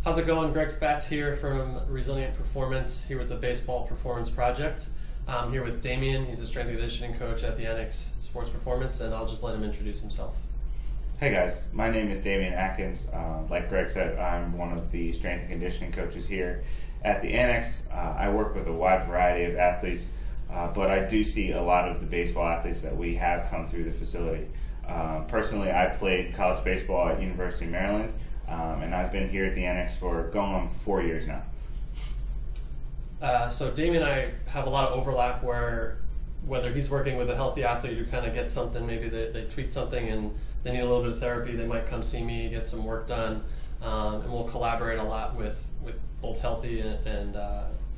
How's it going? Greg Spatz here from Resilient Performance, here with the Baseball Performance Project. I'm here with Damien. He's a strength and conditioning coach at the Annex Sports Performance, and I'll just let him introduce himself. Hey guys, my name is Damien Akins. Like Greg said, I'm one of the strength and conditioning coaches here at the Annex. I work with a wide variety of athletes, but I do see a lot of the baseball athletes that we have come through the facility. Personally, I played college baseball at University of Maryland, and I've been here at the Annex for going on 4 years now. So Damien and I have a lot of overlap whether he's working with a healthy athlete who kind of gets something, maybe they tweak something and they need a little bit of therapy, they might come see me, get some work done, and we'll collaborate a lot with both healthy and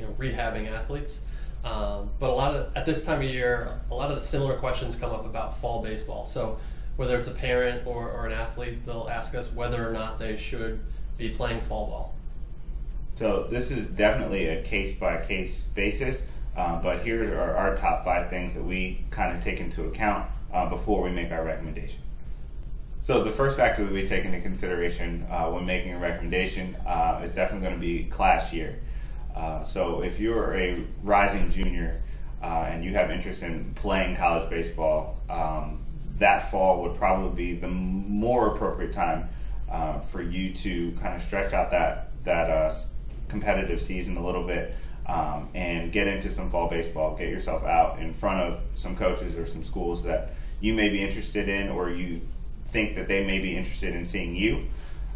rehabbing athletes. But at this time of year, a lot of the similar questions come up about fall baseball. So whether it's a parent or an athlete, they'll ask us whether or not they should be playing fall ball. So this is definitely a case-by-case basis, but here are our top 5 things that we kind of take into account before we make our recommendation. So the first factor that we take into consideration when making a recommendation is definitely going to be class year. So if you're a rising junior and you have interest in playing college baseball, that fall would probably be the more appropriate time for you to kind of stretch out that competitive season a little bit and get into some fall baseball. Get yourself out in front of some coaches or some schools that you may be interested in, or you think that they may be interested in seeing you.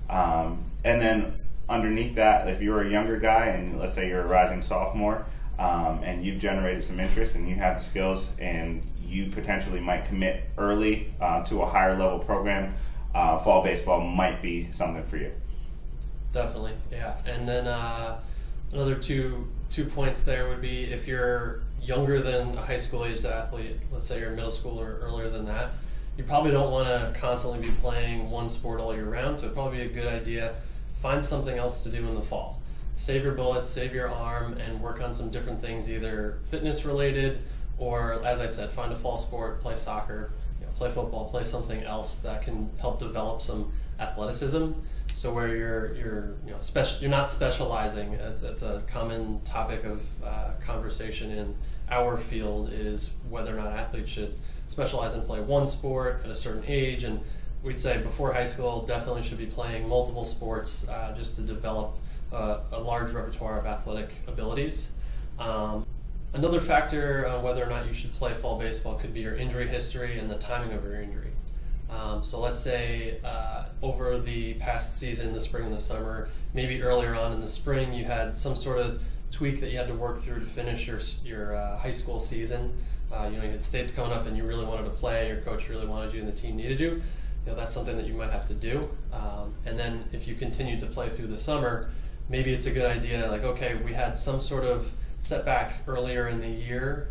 And then underneath that, if you're a younger guy and let's say you're a rising sophomore and you've generated some interest and you have the skills and you potentially might commit early to a higher level program, fall baseball might be something for you. Definitely, yeah. And then another two points there would be if you're younger than a high school aged athlete, let's say you're middle school or earlier than that, you probably don't want to constantly be playing one sport all year round, so it'd probably be a good idea find something else to do in the fall. Save your bullets, save your arm, and work on some different things, either fitness related or, as I said, find a fall sport, play soccer, play football, play something else that can help develop some athleticism. So where you're not specializing. It's a common topic of conversation in our field is whether or not athletes should specialize and play one sport at a certain age, and we'd say before high school definitely should be playing multiple sports just to develop a large repertoire of athletic abilities. Another factor on whether or not you should play fall baseball could be your injury history and the timing of your injury. So let's say over the past season, the spring and the summer, maybe earlier on in the spring, you had some sort of tweak that you had to work through to finish your high school season. You had states coming up and you really wanted to play, your coach really wanted you and the team needed you. That's something that you might have to do. And then if you continue to play through the summer, maybe it's a good idea, like, okay, we had some sort of setback earlier in the year,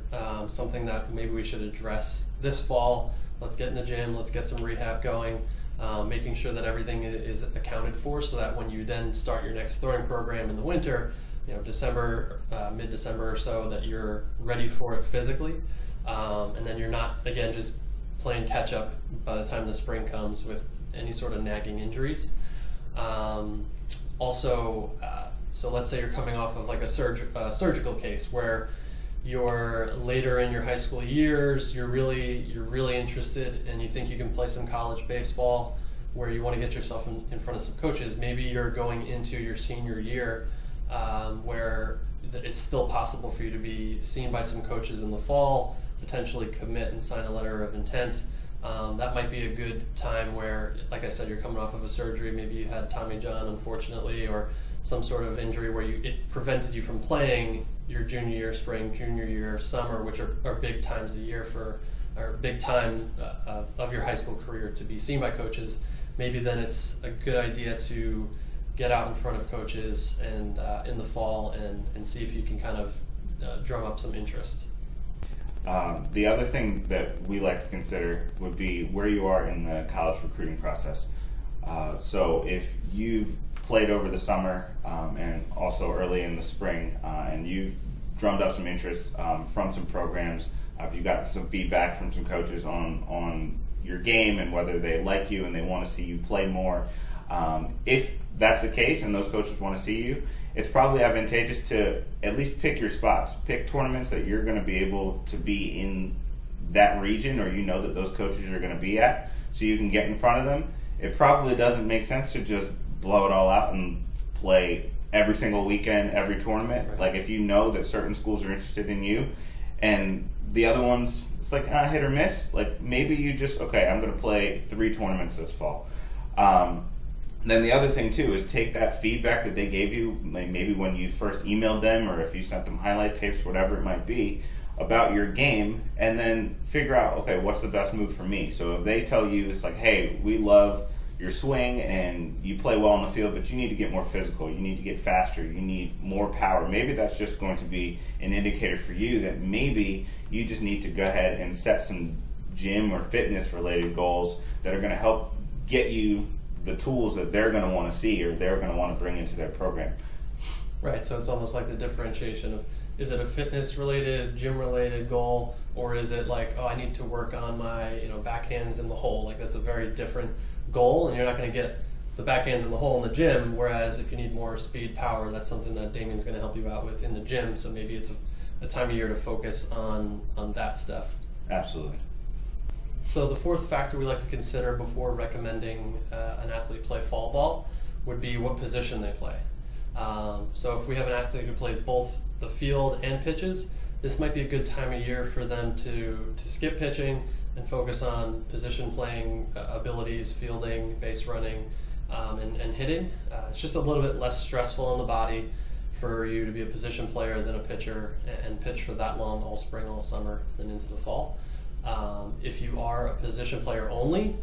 something that maybe we should address this fall. Let's get in the gym, let's get some rehab going, making sure that everything is accounted for so that when you then start your next throwing program in the winter, December, mid-December or so, that you're ready for it physically. And then you're not, again, just playing catch-up by the time the spring comes with any sort of nagging injuries. So let's say you're coming off of like a surgical case where you're later in your high school years, you're really interested and you think you can play some college baseball, where you want to get yourself in front of some coaches. Maybe you're going into your senior year where it's still possible for you to be seen by some coaches in the fall, potentially commit and sign a letter of intent. That might be a good time where, like I said, you're coming off of a surgery. Maybe you had Tommy John, unfortunately, or some sort of injury where it prevented you from playing your junior year, spring, junior year, summer, which are big times of the year or big time of your high school career to be seen by coaches. Maybe then it's a good idea to get out in front of coaches and in the fall and see if you can kind of drum up some interest. The other thing that we like to consider would be where you are in the college recruiting process. So if you've played over the summer and also early in the spring and you've drummed up some interest from some programs, if you got some feedback from some coaches on your game and whether they like you and they want to see you play more, If that's the case and those coaches want to see you, it's probably advantageous to at least pick your spots. Pick tournaments that you're going to be able to be in that region, or you know that those coaches are going to be at, so you can get in front of them. It probably doesn't make sense to just blow it all out and play every single weekend, every tournament. Right. Like if you know that certain schools are interested in you and the other ones, it's like hit or miss. Like maybe you just, okay, I'm going to play 3 tournaments this fall. Then the other thing too is take that feedback that they gave you, maybe when you first emailed them or if you sent them highlight tapes, whatever it might be, about your game, and then figure out, okay, what's the best move for me? So if they tell you, it's like, hey, we love your swing and you play well on the field, but you need to get more physical, you need to get faster, you need more power. Maybe that's just going to be an indicator for you that maybe you just need to go ahead and set some gym or fitness related goals that are going to help get you the tools that they're going to want to see or they're going to want to bring into their program. Right, so it's almost like the differentiation of, is it a fitness related, gym related goal, or is it like, oh, I need to work on my backhands in the hole? Like that's a very different goal, and you're not going to get the backhands in the hole in the gym, whereas if you need more speed, power, that's something that Damien's going to help you out with in the gym, so maybe it's a time of year to focus on that stuff. Absolutely. So the fourth factor we like to consider before recommending an athlete play fall ball would be what position they play. So if we have an athlete who plays both the field and pitches, this might be a good time of year for them to skip pitching and focus on position playing abilities, fielding, base running, and hitting. It's just a little bit less stressful on the body for you to be a position player than a pitcher and pitch for that long all spring, all summer, and into the fall. If you are a position player only,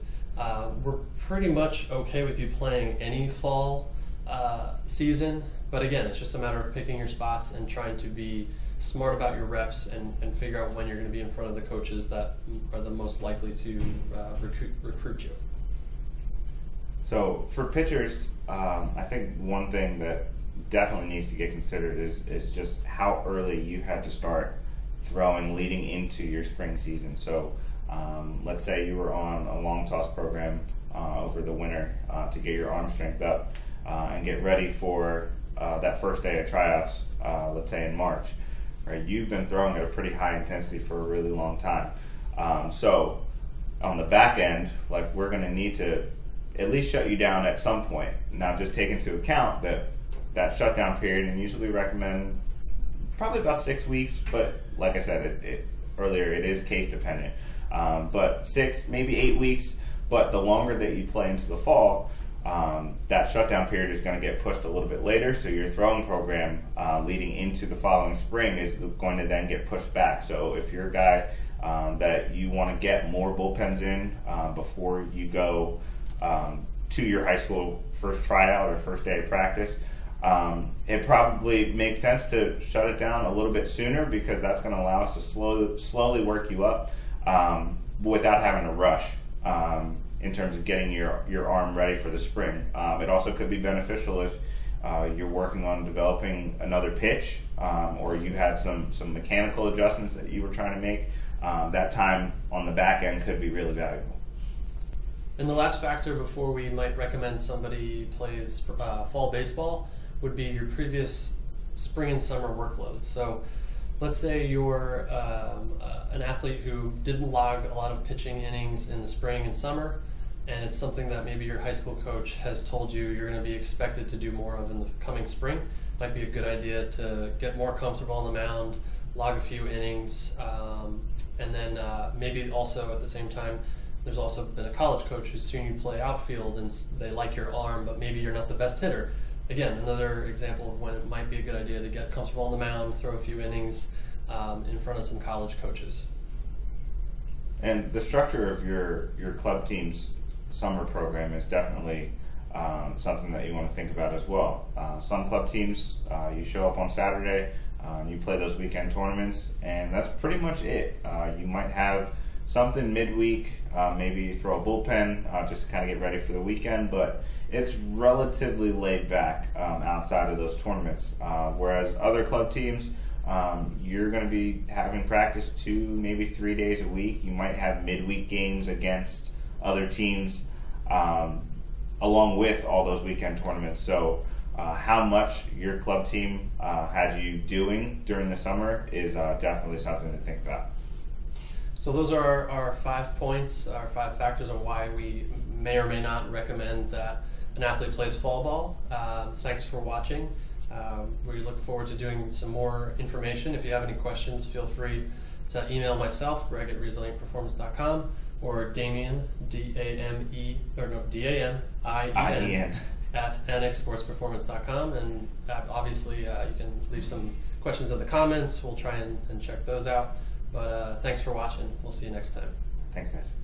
we're pretty much okay with you playing any fall season, but again, it's just a matter of picking your spots and trying to be smart about your reps and figure out when you're going to be in front of the coaches that are the most likely to recruit you. So for pitchers, I think one thing that definitely needs to get considered is just how early you had to start throwing leading into your spring season. So let's say you were on a long toss program over the winter to get your arm strength up and get ready for that first day of tryouts, let's say in March. Right? You've been throwing at a pretty high intensity for a really long time. So on the back end, like we're going to need to at least shut you down at some point. Now just take into account that shutdown period, and usually we recommend probably about 6 weeks, but like I said earlier, it is case dependent. But 6, maybe 8 weeks, but the longer that you play into the fall, that shutdown period is going to get pushed a little bit later, so your throwing program leading into the following spring is going to then get pushed back. So if you're a guy that you want to get more bullpens in before you go to your high school first tryout or first day of practice, it probably makes sense to shut it down a little bit sooner, because that's going to allow us to slowly work you up without having to rush in terms of getting your arm ready for the spring. It also could be beneficial if you're working on developing another pitch or you had some mechanical adjustments that you were trying to make. That time on the back end could be really valuable. And the last factor before we might recommend somebody plays fall baseball would be your previous spring and summer workload. So let's say you're an athlete who didn't log a lot of pitching innings in the spring and summer, and it's something that maybe your high school coach has told you you're going to be expected to do more of in the coming spring. Might be a good idea to get more comfortable on the mound, log a few innings, and then maybe also at the same time, there's also been a college coach who's seen you play outfield and they like your arm, but maybe you're not the best hitter. Again, another example of when it might be a good idea to get comfortable on the mound, throw a few innings in front of some college coaches. And the structure of your club team's summer program is definitely something that you want to think about as well. Some club teams, you show up on Saturday, you play those weekend tournaments, and that's pretty much it. You might have something midweek, maybe you throw a bullpen just to kind of get ready for the weekend, but it's relatively laid back outside of those tournaments. Whereas other club teams, you're going to be having practice 2, maybe 3 days a week. You might have midweek games against other teams. along with all those weekend tournaments. So how much your club team had you doing during the summer is definitely something to think about. So those are our 5 points, our 5 factors on why we may or may not recommend that an athlete plays fall ball. Thanks for watching. We look forward to doing some more information. If you have any questions, feel free to email myself, greg@resilientperformance.com, or Damien, D-A-M-I-E N, at annexsportsperformance.com. And obviously you can leave some questions in the comments. We'll try and check those out. But thanks for watching. We'll see you next time. Thanks, guys.